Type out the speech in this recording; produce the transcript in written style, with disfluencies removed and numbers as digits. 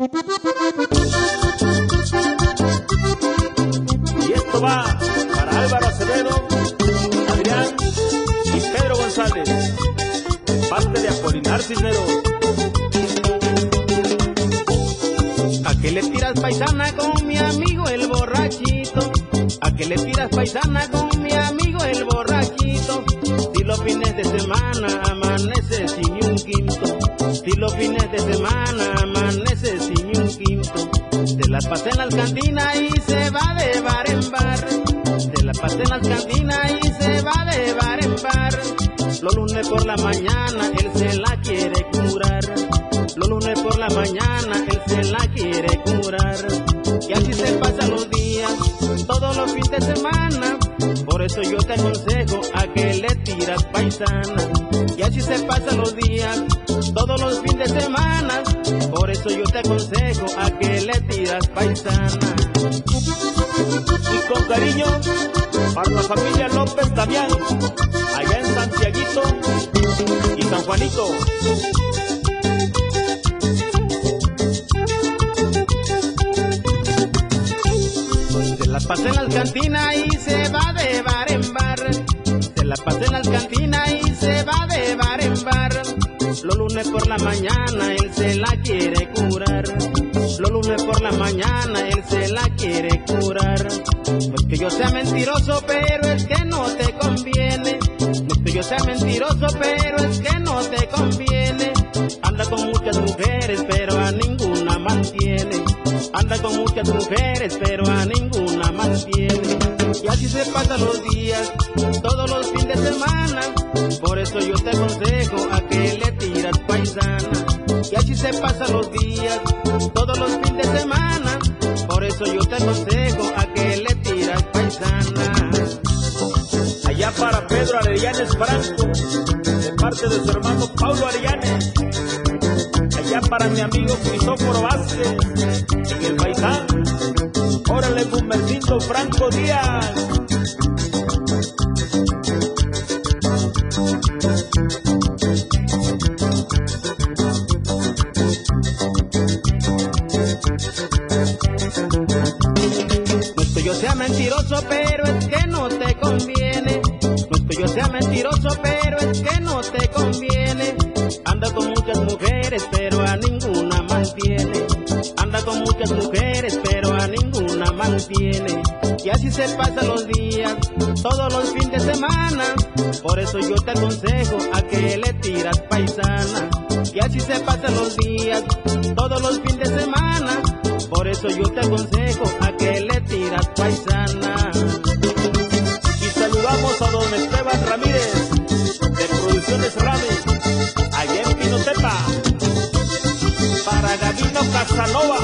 Y esto va para Álvaro Acevedo, Adrián y Pedro González, parte de Apolinar Cisneros. ¿A qué le tiras, paisana, con mi amigo el borrachito? ¿A qué le tiras, paisana, con mi amigo el borrachito? Si los fines de semana amanece sin ni un quinto, si los fines de semana amanece sin ni un quinto, se la pasa en las cantinas y se va de bar en bar, se la pasa en las cantinas y se va de bar en bar. Los lunes por la mañana él se la quiere curar, los lunes por la mañana él se la quiere curar. Y así se pasan los días, todos los fines de semana. Por eso yo te aconsejo a que le tiras, paisana. Y así se pasan los días, todos los fines de semana. Por eso yo te aconsejo a que le tiras, paisana. Y con cariño para la familia López Damián, allá en Santiaguito y San Juanito. Se la pasa en las cantinas y se va de bar en bar, se la pasa en las cantinas y se va de bar en bar. Los lunes por la mañana él se la quiere curar, los lunes por la mañana él se la quiere curar. No es que yo sea mentiroso, pero es que no te conviene. No es que yo sea mentiroso, pero es que no te conviene. Anda con muchas mujeres, pero a ninguna mantiene. Anda con muchas mujeres, pero a ninguna mantiene. Y así se pasan los días, todos los fines de semana. Por eso yo te aconsejo a que le tiras, paisana. Y así se pasan los días, todos los fines de semana. Por eso yo te aconsejo a que le tiras, paisana. Allá para Pedro Arellanes Franco, de parte de su hermano Paulo Arellanes. Allá para mi amigo Cristóforo Vázquez, en el Paisán. Órale, Humbertito Franco Díaz. No es que yo sea mentiroso, pero es que no te conviene. No es que yo sea mentiroso, pero es que no te conviene. Anda con muchas mujeres, pero a ninguna mantiene. Anda con muchas mujeres, pero a ninguna mantiene. Y así se pasan los días, todos los fines de semana. Por eso yo te aconsejo a que le tiras, paisana. Y así se pasan los días, todos los fines de semana. Por eso yo te aconsejo a que le tiras, paisana. Y saludamos a don Esteban Ramírez, de Producciones Rame, allá en Pinotepa. Para Gavino Casanova.